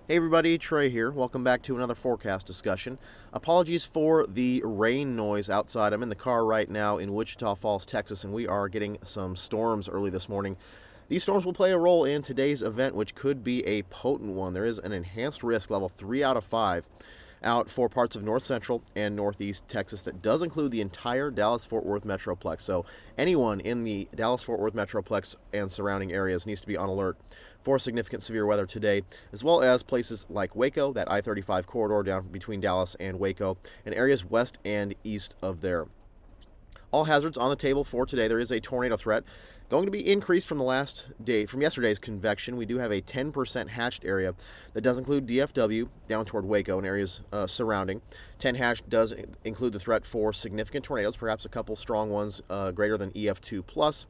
Hey everybody, Trey here. Welcome back to another forecast discussion. Apologies for the rain noise outside. I'm in the car right now in Wichita Falls, Texas, and we are getting some storms early this morning. These storms will play a role in today's event, which could be a potent one. There is an enhanced risk, level 3 out of 5, out for parts of north central and northeast Texas. That does include the entire Dallas-Fort Worth metroplex. So anyone in the Dallas-Fort Worth metroplex and surrounding areas needs to be on alert for significant severe weather today, as well as places like Waco, that I-35 corridor down between Dallas and Waco, and areas west and east of there. All hazards on the table for today. There is a tornado threat going to be increased from yesterday's convection. We do have a 10% hatched area that does include DFW down toward Waco and areas surrounding. 10 hatched does include the threat for significant tornadoes, perhaps a couple strong ones greater than EF2 plus.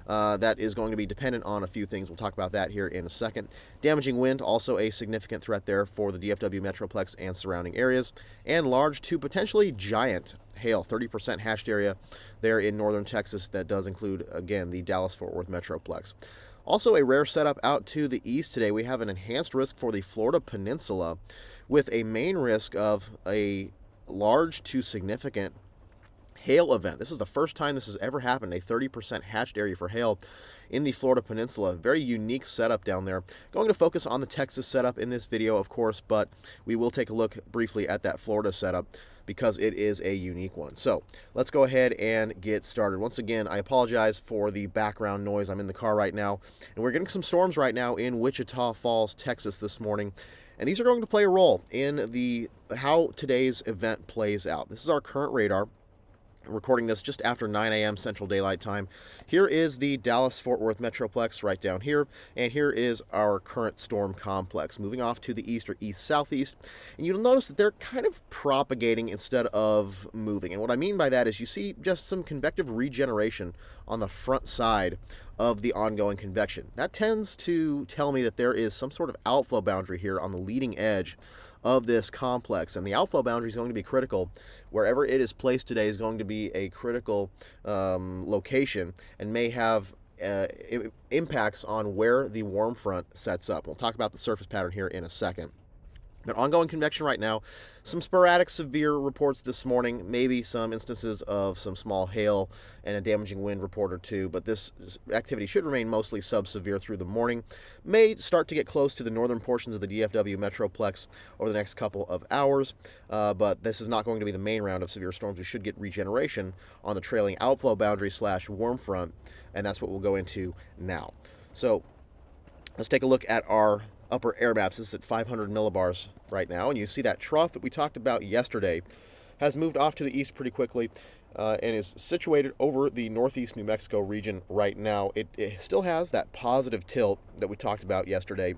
That is going to be dependent on a few things. We'll talk about that here in a second. Damaging wind, also a significant threat there for the DFW metroplex and surrounding areas. And large to potentially giant hail, 30% hatched area there in northern Texas. That does include, again, the Dallas-Fort Worth metroplex. Also a rare setup out to the east today. We have an enhanced risk for the Florida Peninsula with a main risk of a large to significant hail event. This is the first time this has ever happened, a 30% hatched area for hail in the Florida Peninsula. Very unique setup down there. Going to focus on the Texas setup in this video, of course, but we will take a look briefly at that Florida setup because it is a unique one. So let's go ahead and get started. Once again, I apologize for the background noise. I'm in the car right now, and we're getting some storms right now in Wichita Falls, Texas this morning. And these are going to play a role in how today's event plays out. This is our current radar. Recording this just after 9 a.m. Central Daylight Time. Here is the Dallas-Fort Worth metroplex right down here, and here is our current storm complex moving off to the east or east-southeast. And you'll notice that they're kind of propagating instead of moving. And what I mean by that is you see just some convective regeneration on the front side of the ongoing convection. That tends to tell me that there is some sort of outflow boundary here on the leading edge of this complex, and the outflow boundary is going to be critical. Wherever it is placed today is going to be a critical location and may have impacts on where the warm front sets up. We'll talk about the surface pattern here in a second. But ongoing convection right now, some sporadic severe reports this morning, maybe some instances of some small hail and a damaging wind report or two, but this activity should remain mostly sub-severe through the morning. May start to get close to the northern portions of the DFW metroplex over the next couple of hours, but this is not going to be the main round of severe storms. We should get regeneration on the trailing outflow boundary / warm front, and that's what we'll go into now. So let's take a look at our upper air maps. This is at 500 millibars right now, and you see that trough that we talked about yesterday has moved off to the east pretty quickly and is situated over the northeast New Mexico region right now. It still has that positive tilt that we talked about yesterday,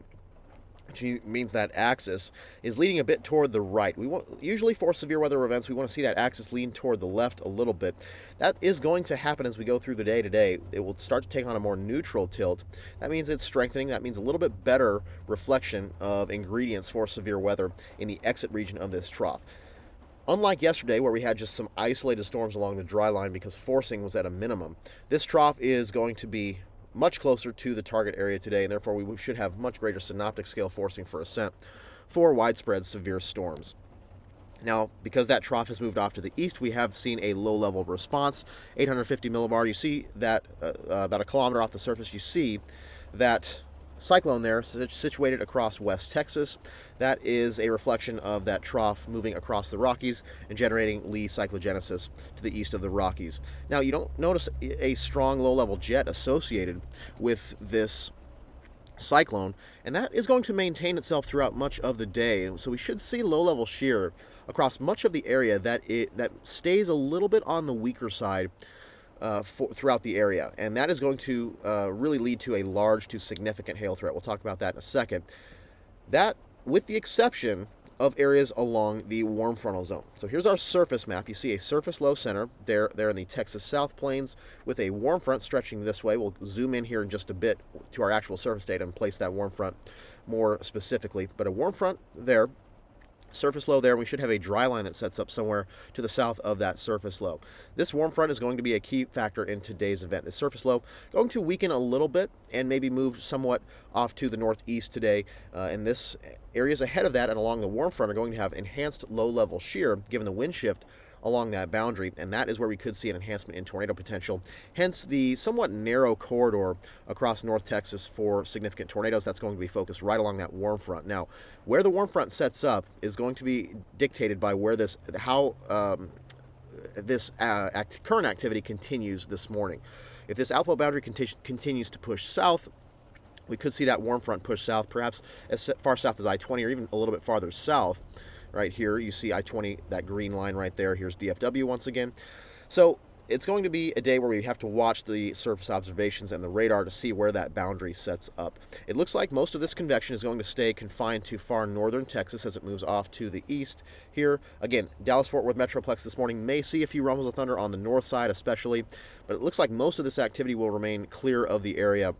which means that axis is leaning a bit toward the right. Usually for severe weather events, we want to see that axis lean toward the left a little bit. That is going to happen as we go through the day today. It will start to take on a more neutral tilt. That means it's strengthening. That means a little bit better reflection of ingredients for severe weather in the exit region of this trough. Unlike yesterday, where we had just some isolated storms along the dry line because forcing was at a minimum, this trough is going to be much closer to the target area today, and therefore we should have much greater synoptic scale forcing for ascent for widespread severe storms. Now, because that trough has moved off to the east, we have seen a low-level response, 850 millibar. You see that about a kilometer off the surface, you see that cyclone there situated across West Texas. That is a reflection of that trough moving across the Rockies and generating Lee cyclogenesis to the east of the Rockies. Now, you don't notice a strong low-level jet associated with this cyclone, and that is going to maintain itself throughout much of the day. And so we should see low-level shear across much of the area that stays a little bit on the weaker side throughout the area, and that is going to really lead to a large to significant hail threat. We'll talk about that in a second. That, with the exception of areas along the warm frontal zone. So here's our surface map. You see a surface low center there in the Texas South Plains with a warm front stretching this way. We'll zoom in here in just a bit to our actual surface data and place that warm front more specifically. But a warm front there surface low there, and we should have a dry line that sets up somewhere to the south of that surface low. This warm front is going to be a key factor in today's event. The surface low going to weaken a little bit and maybe move somewhat off to the northeast today, and this areas ahead of that and along the warm front are going to have enhanced low-level shear given the wind shift along that boundary, and that is where we could see an enhancement in tornado potential, hence the somewhat narrow corridor across North Texas for significant tornadoes. That's going to be focused right along that warm front. Now, where the warm front sets up is going to be dictated by where this current activity continues this morning. If this outflow boundary continues to push south, we could see that warm front push south, perhaps as far south as I-20 or even a little bit farther south. Right here, you see I-20, that green line right there. Here's DFW once again. So it's going to be a day where we have to watch the surface observations and the radar to see where that boundary sets up. It looks like most of this convection is going to stay confined to far northern Texas as it moves off to the east. Here, again, Dallas-Fort Worth metroplex this morning may see a few rumbles of thunder on the north side especially, but it looks like most of this activity will remain clear of the area.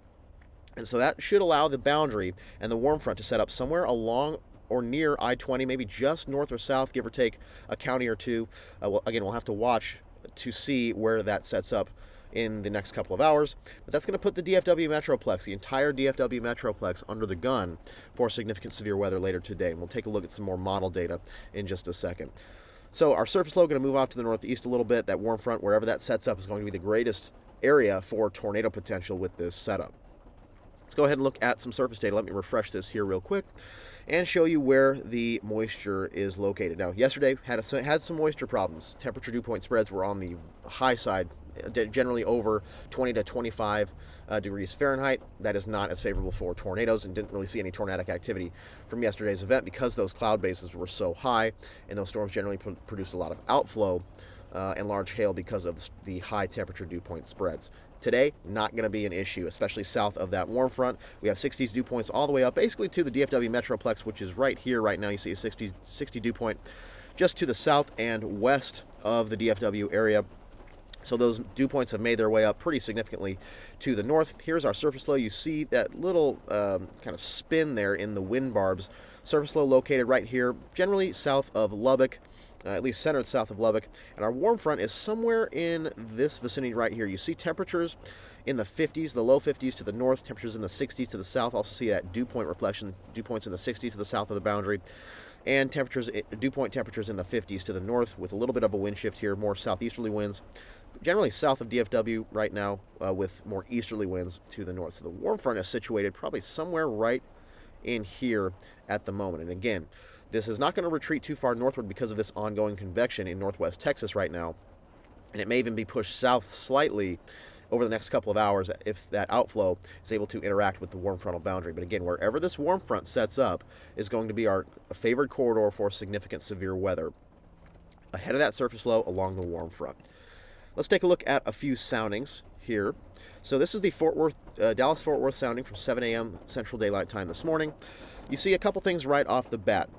And so that should allow the boundary and the warm front to set up somewhere along or near I-20, maybe just north or south, give or take a county or two. Again, we'll have to watch to see where that sets up in the next couple of hours. But that's going to put the DFW metroplex, the entire DFW metroplex, under the gun for significant severe weather later today. And we'll take a look at some more model data in just a second. So our surface low going to move off to the northeast a little bit. That warm front, wherever that sets up, is going to be the greatest area for tornado potential with this setup. Let's go ahead and look at some surface data. Let me refresh this here real quick and show you where the moisture is located. Now, yesterday had some moisture problems. Temperature dew point spreads were on the high side, generally over 20 to 25 degrees Fahrenheit. That is not as favorable for tornadoes, and didn't really see any tornadic activity from yesterday's event because those cloud bases were so high, and those storms generally produced a lot of outflow and large hail because of the high temperature dew point spreads. Today, not going to be an issue, especially south of that warm front. We have 60s dew points all the way up, basically to the DFW metroplex, which is right here right now. You see a 60 dew point just to the south and west of the DFW area. So those dew points have made their way up pretty significantly to the north. Here's our surface low. You see that little kind of spin there in the wind barbs. Surface low located right here, generally south of Lubbock. At least centered south of Lubbock, and our warm front is somewhere in this vicinity right here. You see temperatures in the 50s, the low 50s to the north, temperatures in the 60s to the south. Also see that dew point reflection, dew points in the 60s to the south of the boundary, and dew point temperatures in the 50s to the north with a little bit of a wind shift here, more southeasterly winds, generally south of DFW right now with more easterly winds to the north. So the warm front is situated probably somewhere right in here at the moment. And again, this is not going to retreat too far northward because of this ongoing convection in northwest Texas right now, and it may even be pushed south slightly over the next couple of hours if that outflow is able to interact with the warm frontal boundary. But again, wherever this warm front sets up is going to be our favored corridor for significant severe weather ahead of that surface low along the warm front. Let's take a look at a few soundings here. So this is the Dallas-Fort Worth sounding from 7 a.m. Central Daylight Time this morning. You see a couple things right off the bat.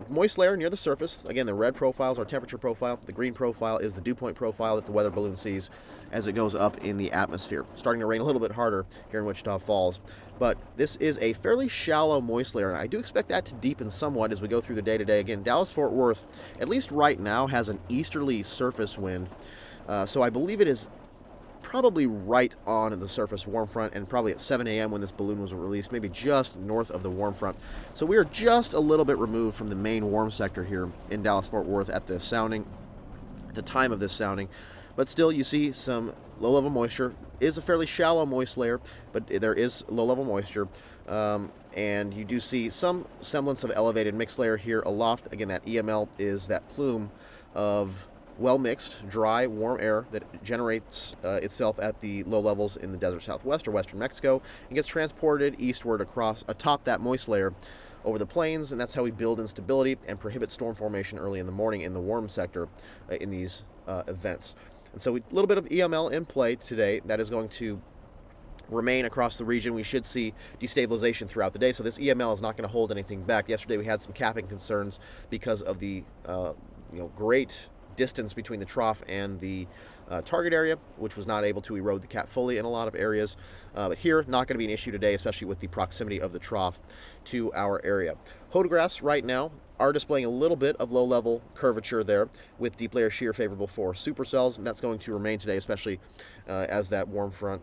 Moist layer near the surface. Again, the red profile is our temperature profile. The green profile is the dew point profile that the weather balloon sees as it goes up in the atmosphere. Starting to rain a little bit harder here in Wichita Falls. But this is a fairly shallow moist layer, and I do expect that to deepen somewhat as we go through the day today. Again, Dallas-Fort Worth, at least right now, has an easterly surface wind. So I believe it is probably right on the surface warm front, and probably at 7 a.m. when this balloon was released, maybe just north of the warm front. So we are just a little bit removed from the main warm sector here in Dallas-Fort Worth at the sounding, the time of this sounding. But still, you see some low-level moisture. It is a fairly shallow moist layer, but there is low-level moisture. And you do see some semblance of elevated mixed layer here aloft. Again, that EML is that plume of well-mixed, dry, warm air that generates itself at the low levels in the desert southwest or western Mexico and gets transported eastward atop that moist layer over the plains, and that's how we build instability and prohibit storm formation early in the morning in the warm sector in these events. And so a little bit of EML in play today. That is going to remain across the region. We should see destabilization throughout the day, so this EML is not going to hold anything back. Yesterday we had some capping concerns because of the great distance between the trough and the target area, which was not able to erode the cap fully in a lot of areas. But here, not going to be an issue today, especially with the proximity of the trough to our area. Photographs right now are displaying a little bit of low-level curvature there with deep layer shear favorable for supercells, and that's going to remain today, especially as that warm front,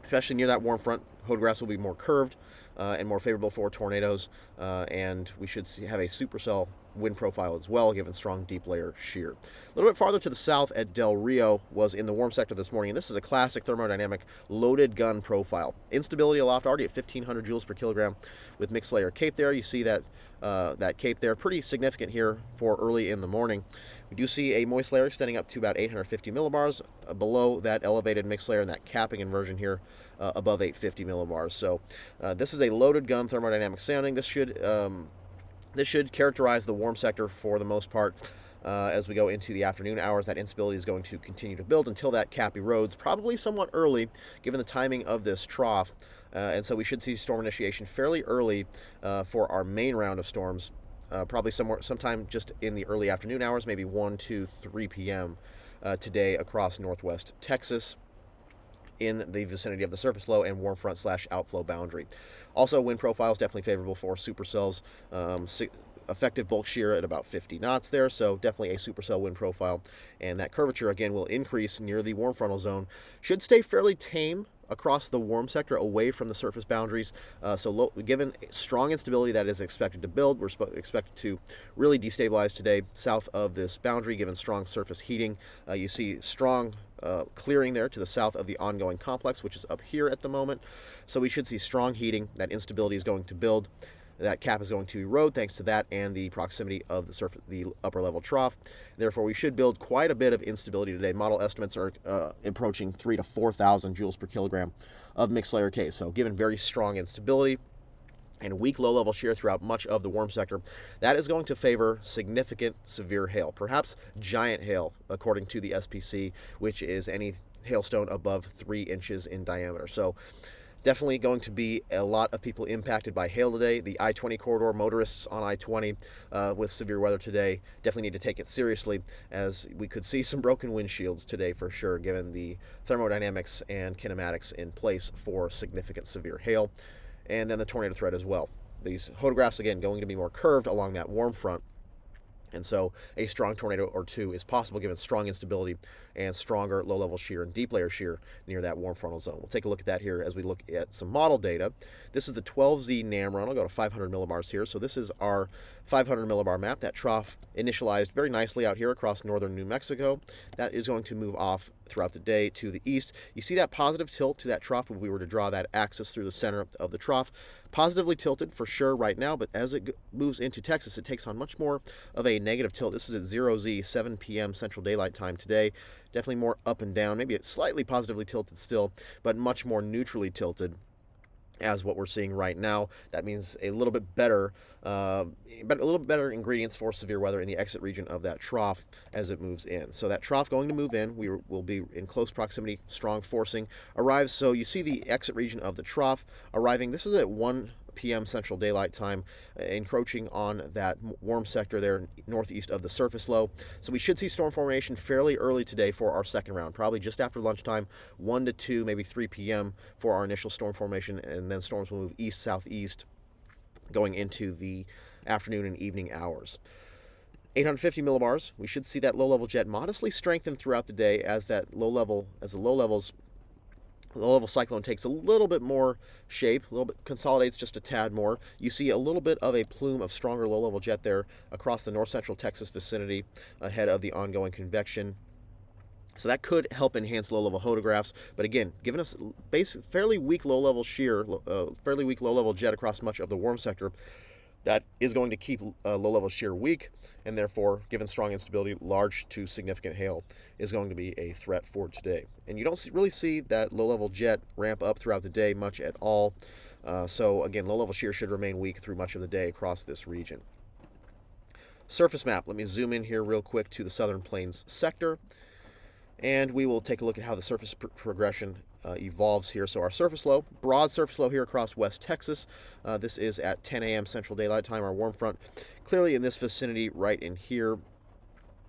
especially near that warm front, photographs will be more curved and more favorable for tornadoes, and we should have a supercell wind profile as well, given strong deep layer shear. A little bit farther to the south at Del Rio was in the warm sector this morning, and this is a classic thermodynamic loaded gun profile. Instability aloft already at 1,500 joules per kilogram with mixed layer cape there. You see that that cape there, pretty significant here for early in the morning. We do see a moist layer extending up to about 850 millibars below that elevated mixed layer and that capping inversion here above 850 millibars. So this is a loaded gun thermodynamic sounding. This should characterize the warm sector for the most part. As we go into the afternoon hours, that instability is going to continue to build until that cap erodes, probably somewhat early, given the timing of this trough. And so we should see storm initiation fairly early for our main round of storms, probably sometime just in the early afternoon hours, maybe 1 to 3 p.m. Today across northwest Texas, in the vicinity of the surface low and warm front / outflow boundary. Also, wind profile is definitely favorable for supercells. Effective bulk shear at about 50 knots there, so definitely a supercell wind profile. And that curvature, again, will increase near the warm frontal zone. Should stay fairly tame across the warm sector away from the surface boundaries. Given strong instability that is expected to build, we're expected to really destabilize today south of this boundary, given strong surface heating. You see strong clearing there to the south of the ongoing complex, which is up here at the moment. So we should see strong heating. That instability is going to build. That cap is going to erode thanks to that and the proximity of the upper level trough. Therefore, we should build quite a bit of instability today. Model estimates are approaching 3,000 to 4,000 joules per kilogram of mixed layer cave. So given very strong instability and weak low-level shear throughout much of the warm sector, that is going to favor significant severe hail, perhaps giant hail, according to the SPC, which is any hailstone above 3 inches in diameter. So definitely going to be a lot of people impacted by hail today. The I-20 corridor, motorists on I-20 with severe weather today definitely need to take it seriously, as we could see some broken windshields today for sure, given the thermodynamics and kinematics in place for significant severe hail. And then the tornado threat as well. These photographs, again, going to be more curved along that warm front. And so a strong tornado or two is possible given strong instability and stronger low-level shear and deep layer shear near that warm frontal zone. We'll take a look at that here as we look at some model data. This is the 12Z NAM run. I'll go to 500 millibars here. So this is our 500 millibar map. That trough initialized very nicely out here across northern New Mexico. That is going to move off throughout the day to the east. You see that positive tilt to that trough if we were to draw that axis through the center of the trough. Positively tilted for sure right now, but as it moves into Texas, it takes on much more of a negative tilt. This is at 0Z, 7 p.m. Central Daylight Time today. Definitely more up and down. Maybe it's slightly positively tilted still, but much more neutrally tilted as what we're seeing right now. That means a little bit better, ingredients for severe weather in the exit region of that trough as it moves in. So that trough going to move in. We will be in close proximity. Strong forcing arrives. So you see the exit region of the trough arriving. This is at 1 p.m. Central Daylight Time, encroaching on that warm sector there northeast of the surface low. So we should see storm formation fairly early today for our second round, probably just after lunchtime, 1 to 2, maybe 3 p.m. for our initial storm formation, and then storms will move east-southeast going into the afternoon and evening hours. 850 millibars, we should see that low-level jet modestly strengthen throughout the day as the low-level cyclone takes a little bit more shape, a little bit consolidates just a tad more. You see a little bit of a plume of stronger low-level jet there across the north-central Texas vicinity ahead of the ongoing convection. So that could help enhance low-level photographs. But again, giving us fairly weak low-level shear, fairly weak low-level jet across much of the warm sector, that is going to keep low-level shear weak, and therefore, given strong instability, large to significant hail is going to be a threat for today. And you don't really see that low-level jet ramp up throughout the day much at all. So again, low-level shear should remain weak through much of the day across this region. Surface map. Let me zoom in here real quick to the Southern Plains sector, and we will take a look at how the surface progression evolves here. So our surface low, broad surface low here across West Texas. This is at 10 a.m. Central Daylight Time. Our warm front clearly in this vicinity right in here.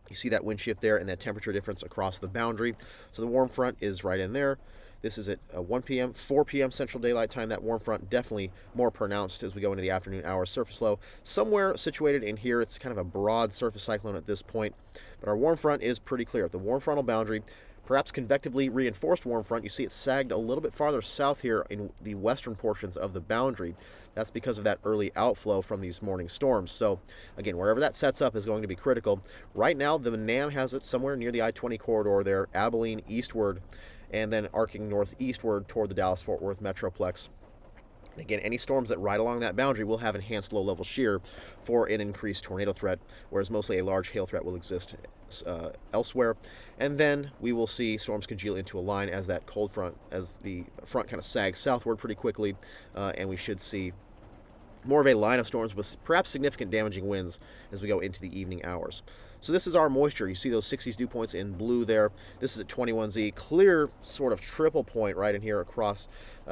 You see that wind shift there and that temperature difference across the boundary. So the warm front is right in there. This is at 1 p.m., 4 p.m. Central Daylight Time. That warm front definitely more pronounced as we go into the afternoon hours. Surface low somewhere situated in here. It's kind of a broad surface cyclone at this point, but our warm front is pretty clear. The warm frontal boundary, perhaps convectively reinforced warm front, you see it sagged a little bit farther south here in the western portions of the boundary. That's because of that early outflow from these morning storms. So again, wherever that sets up is going to be critical. Right now, the NAM has it somewhere near the I-20 corridor there, Abilene eastward, and then arcing northeastward toward the Dallas-Fort Worth metroplex. Again, any storms that ride along that boundary will have enhanced low-level shear for an increased tornado threat, whereas mostly a large hail threat will exist elsewhere. And then we will see storms congeal into a line as that cold front, as the front kind of sags southward pretty quickly, and we should see more of a line of storms with perhaps significant damaging winds as we go into the evening hours. So this is our moisture. You see those 60s dew points in blue there. This is at 21Z. Clear sort of triple point right in here across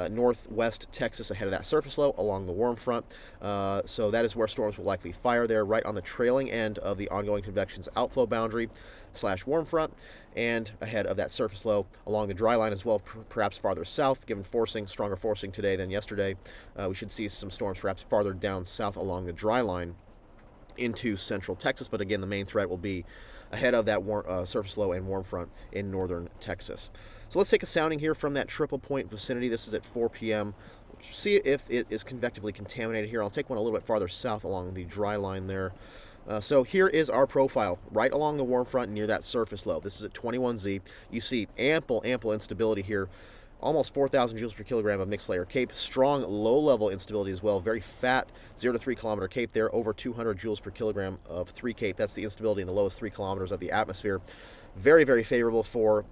northwest Texas ahead of that surface low along the warm front. So that is where storms will likely fire there, right on the trailing end of the ongoing convection's outflow boundary / warm front, and ahead of that surface low along the dry line as well, perhaps farther south, given stronger forcing today than yesterday. We should see some storms perhaps farther down south along the dry line into central Texas, but again, the main threat will be ahead of that surface low and warm front in northern Texas. So let's take a sounding here from that triple point vicinity. This is at 4 p.m. See if it is convectively contaminated here. I'll take one a little bit farther south along the dry line there. So here is our profile, right along the warm front near that surface low. This is at 21Z. You see ample instability here. Almost 4,000 joules per kilogram of mixed layer cape. Strong low-level instability as well. Very fat 0 to 3 kilometer cape there. Over 200 joules per kilogram of 3 cape. That's the instability in the lowest 3 kilometers of the atmosphere. Very, very favorable for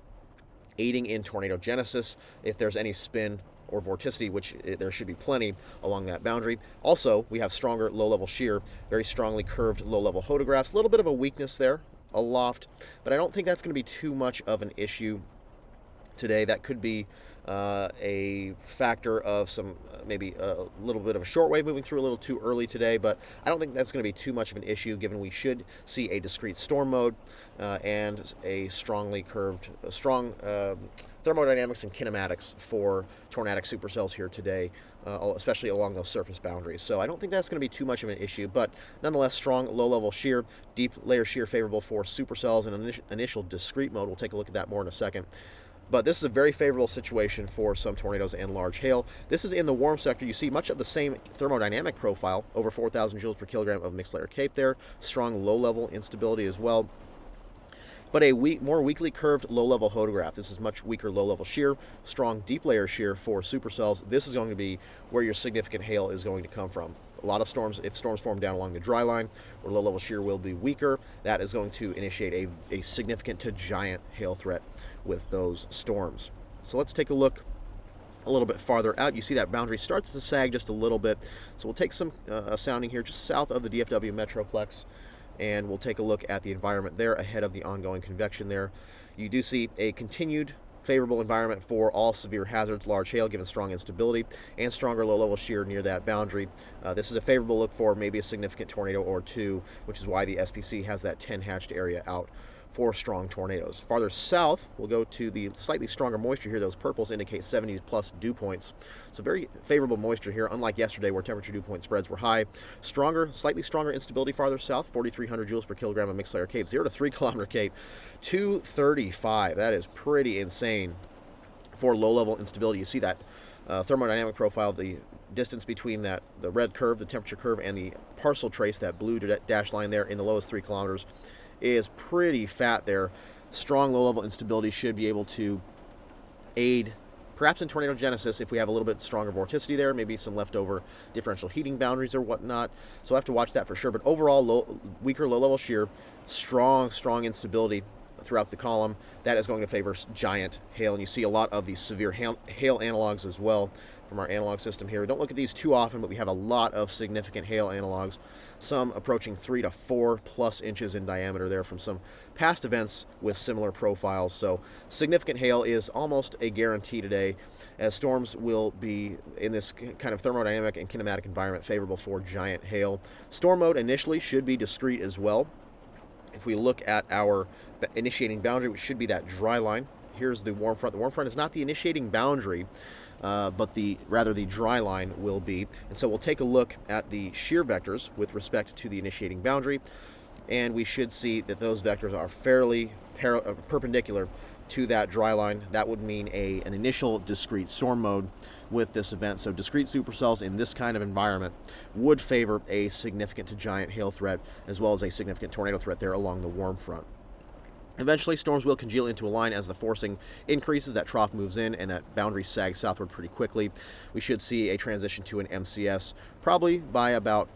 aiding in tornado genesis if there's any spin or vorticity, which there should be plenty along that boundary. Also, we have stronger low-level shear. Very strongly curved low-level hodographs. A little bit of a weakness there aloft, but I don't think that's going to be too much of an issue today. That could be a factor of some maybe a little bit of a short wave moving through a little too early today, but I don't think that's going to be too much of an issue, given we should see a discrete storm mode and a strong thermodynamics and kinematics for tornadic supercells here today, especially along those surface boundaries. So I don't think that's going to be too much of an issue, but nonetheless, strong low-level shear, deep layer shear favorable for supercells and initial discrete mode. We'll take a look at that more in a second. But this is a very favorable situation for some tornadoes and large hail. This is in the warm sector. You see much of the same thermodynamic profile, over 4,000 joules per kilogram of mixed layer cape there. Strong low-level instability as well, but a more weakly curved low-level hodograph. This is much weaker low-level shear, strong deep layer shear for supercells. This is going to be where your significant hail is going to come from. A lot of storms, if storms form down along the dry line, where low-level shear will be weaker, that is going to initiate a significant to giant hail threat with those storms. So let's take a look a little bit farther out. You see that boundary starts to sag just a little bit. So we'll take some sounding here just south of the DFW metroplex, and we'll take a look at the environment there ahead of the ongoing convection there. You do see a continued favorable environment for all severe hazards, large hail, given strong instability and stronger low-level shear near that boundary. This is a favorable look for maybe a significant tornado or two, which is why the SPC has that 10 hatched area out for strong tornadoes. Farther south, we'll go to the slightly stronger moisture here. Those purples indicate 70s plus dew points. So very favorable moisture here, unlike yesterday where temperature dew point spreads were high. Slightly stronger instability farther south, 4,300 joules per kilogram of mixed layer cape. 0 to 3 kilometer cape, 235. That is pretty insane for low-level instability. You see that thermodynamic profile, the distance between the red curve, the temperature curve, and the parcel trace, that blue dash line there in the lowest 3 kilometers, is pretty fat there. Strong low-level instability should be able to aid perhaps in tornado genesis if we have a little bit stronger vorticity there, maybe some leftover differential heating boundaries or whatnot. So we'll have to watch that for sure. But overall, weaker low-level shear, strong instability throughout the column. That is going to favor giant hail, and you see a lot of these severe hail analogs as well from our analog system here. We don't look at these too often, but we have a lot of significant hail analogs, some approaching 3 to 4 plus inches in diameter there from some past events with similar profiles. So significant hail is almost a guarantee today, as storms will be in this kind of thermodynamic and kinematic environment favorable for giant hail. Storm mode initially should be discrete as well, If we look at our initiating boundary, which should be that dry line, here's the warm front. The warm front is not the initiating boundary, but rather the dry line will be. And so we'll take a look at the shear vectors with respect to the initiating boundary, and we should see that those vectors are fairly perpendicular to that dry line. That would mean an initial discrete storm mode with this event. So discrete supercells in this kind of environment would favor a significant to giant hail threat, as well as a significant tornado threat there along the warm front. Eventually, storms will congeal into a line as the forcing increases, that trough moves in, and that boundary sags southward pretty quickly. We should see a transition to an MCS probably by about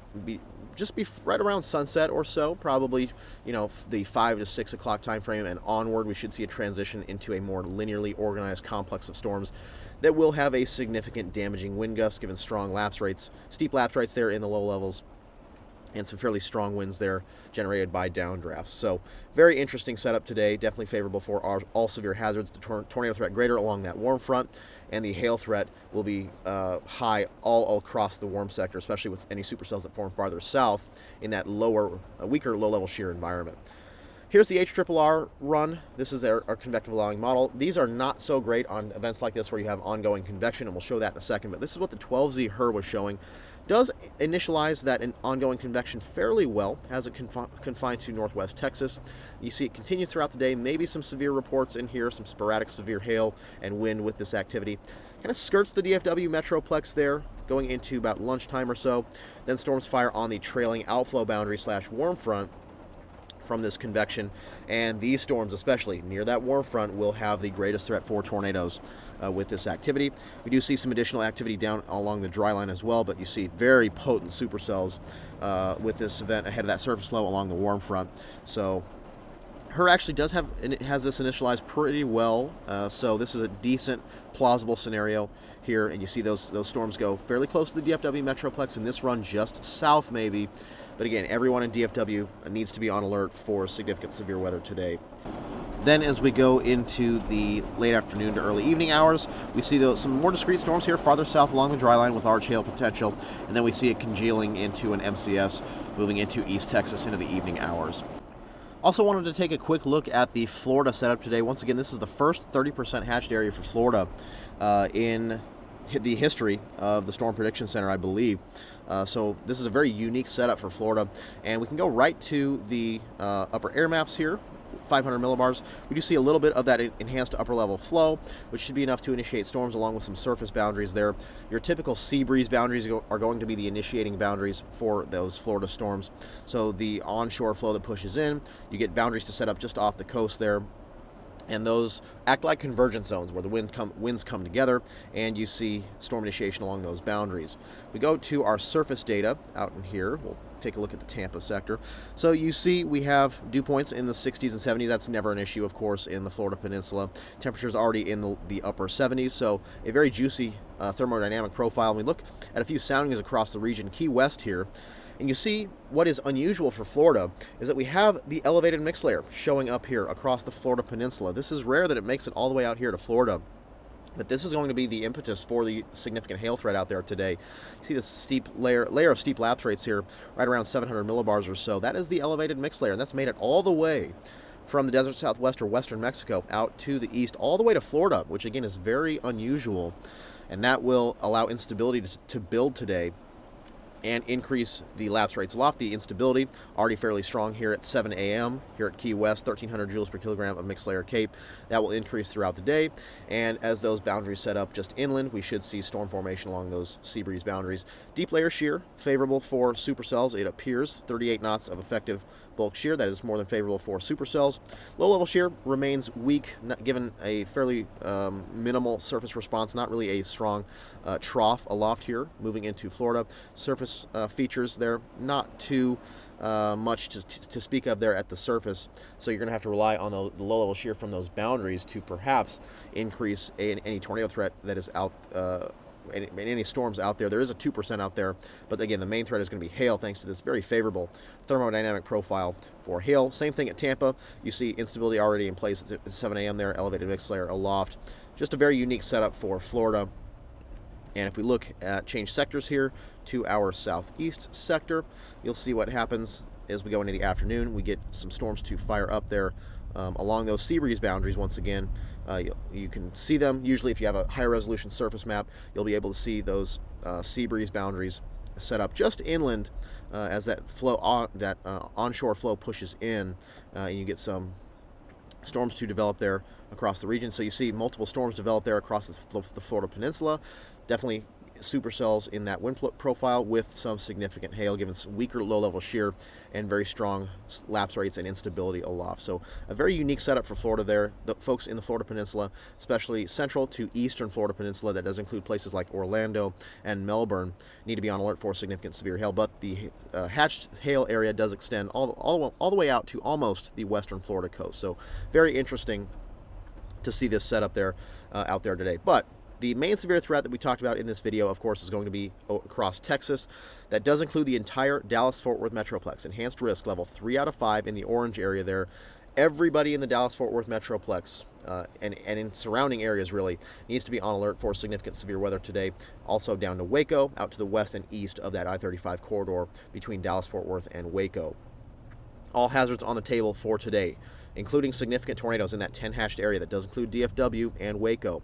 just be right around sunset or so, probably, the 5 to 6 o'clock time frame and onward. We should see a transition into a more linearly organized complex of storms that will have a significant damaging wind gust, given strong lapse rates, steep lapse rates there in the low levels, and some fairly strong winds there generated by downdrafts. So very interesting setup today, definitely favorable for all severe hazards. The tornado threat greater along that warm front, and the hail threat will be high all across the warm sector, especially with any supercells that form farther south in that weaker low-level shear environment. Here's the HRRR run. This is our convective allowing model. These are not so great on events like this where you have ongoing convection, and we'll show that in a second, but this is what the 12Z HRRR was showing. Does initialize that ongoing convection fairly well, has it confined to northwest Texas. You see it continues throughout the day, maybe some severe reports in here, some sporadic severe hail and wind with this activity. Kind of skirts the DFW metroplex there, going into about lunchtime or so. Then storms fire on the trailing outflow boundary / warm front from this convection, and these storms, especially near that warm front, will have the greatest threat for tornadoes with this activity. We do see some additional activity down along the dry line as well, but you see very potent supercells with this event ahead of that surface low along the warm front. So HRRR actually has this initialized pretty well, so this is a decent, plausible scenario here, and you see those storms go fairly close to the DFW metroplex, and this run just south maybe. But again, everyone in DFW needs to be on alert for significant severe weather today. Then as we go into the late afternoon to early evening hours, we see some more discrete storms here farther south along the dry line with large hail potential, and then we see it congealing into an MCS, moving into East Texas into the evening hours. Also wanted to take a quick look at the Florida setup today. Once again, this is the first 30% hatched area for Florida in the history of the Storm Prediction Center, I believe. So this is a very unique setup for Florida, and we can go right to the upper air maps here, 500 millibars. We do see a little bit of that enhanced upper level flow, which should be enough to initiate storms along with some surface boundaries there. Your typical sea breeze boundaries are going to be the initiating boundaries for those Florida storms. So the onshore flow that pushes in, you get boundaries to set up just off the coast there, and those act like convergence zones where the winds come together, and you see storm initiation along those boundaries. We go to our surface data out in here. We'll take a look at the Tampa sector. So you see we have dew points in the 60s and 70s. That's never an issue, of course, in the Florida Peninsula. Temperatures already in the upper 70s, so a very juicy thermodynamic profile. And we look at a few soundings across the region. Key West here, and you see what is unusual for Florida is that we have the elevated mix layer showing up here across the Florida Peninsula. This is rare that it makes it all the way out here to Florida, but this is going to be the impetus for the significant hail threat out there today. You see this steep layer of steep lapse rates here, right around 700 millibars or so. That is the elevated mix layer, and that's made it all the way from the desert southwest or western Mexico out to the east, all the way to Florida, which again is very unusual, and that will allow instability to build today and increase the lapse rates aloft. The instability already fairly strong here at 7 a.m. here at Key West, 1,300 joules per kilogram of mixed layer CAPE. That will increase throughout the day, and as those boundaries set up just inland, we should see storm formation along those sea breeze boundaries. Deep layer shear, favorable for supercells. It appears 38 knots of effective bulk shear. That is more than favorable for supercells. Low level shear remains weak, given a fairly minimal surface response, not really a strong trough aloft here moving into Florida. Surface features there, not too much to speak of there at the surface, so you're going to have to rely on the low level shear from those boundaries to perhaps increase any tornado threat that is out. Any storms out there. There is a 2% out there, but again, the main threat is going to be hail, thanks to this very favorable thermodynamic profile for hail. Same thing at Tampa. You see instability already in place at 7 a.m. there, elevated mixed layer aloft. Just a very unique setup for Florida. And if we look at change sectors here to our southeast sector, you'll see what happens as we go into the afternoon. We get some storms to fire up there along those sea breeze boundaries once again. You can see them. Usually if you have a higher resolution surface map, you'll be able to see those sea breeze boundaries set up just inland as that onshore flow pushes in, and you get some storms to develop there across the region. So you see multiple storms develop there across the Florida Peninsula. Definitely supercells in that wind profile with some significant hail, given weaker low-level shear and very strong lapse rates and instability aloft. So a very unique setup for Florida there. The folks in the Florida Peninsula, especially central to eastern Florida Peninsula, that does include places like Orlando and Melbourne, need to be on alert for significant severe hail. But the hatched hail area does extend all the way out to almost the western Florida coast. So very interesting to see this setup there out there today. But the main severe threat that we talked about in this video, of course, is going to be across Texas. That does include the entire Dallas-Fort Worth metroplex. Enhanced risk level 3 out of 5 in the orange area there. Everybody in the Dallas-Fort Worth metroplex and in surrounding areas really needs to be on alert for significant severe weather today. Also down to Waco, out to the west and east of that I-35 corridor between Dallas-Fort Worth and Waco. All hazards on the table for today, including significant tornadoes in that 10 hashed area. That does include DFW and Waco.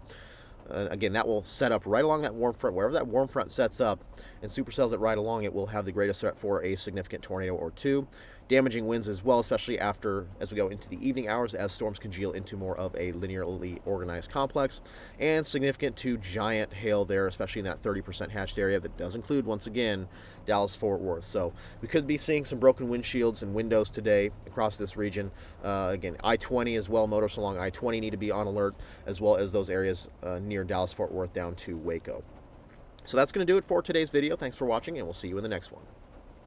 Again, that will set up right along that warm front. Wherever that warm front sets up and supercells it right along it will have the greatest threat for a significant tornado or two. Damaging winds as well, especially as we go into the evening hours as storms congeal into more of a linearly organized complex. And significant to giant hail there, especially in that 30% hatched area that does include, once again, Dallas-Fort Worth. So we could be seeing some broken windshields and windows today across this region. Again, I-20 as well, motorists along I-20 need to be on alert, as well as those areas near Dallas-Fort Worth down to Waco. So that's going to do it for today's video. Thanks for watching, and we'll see you in the next one.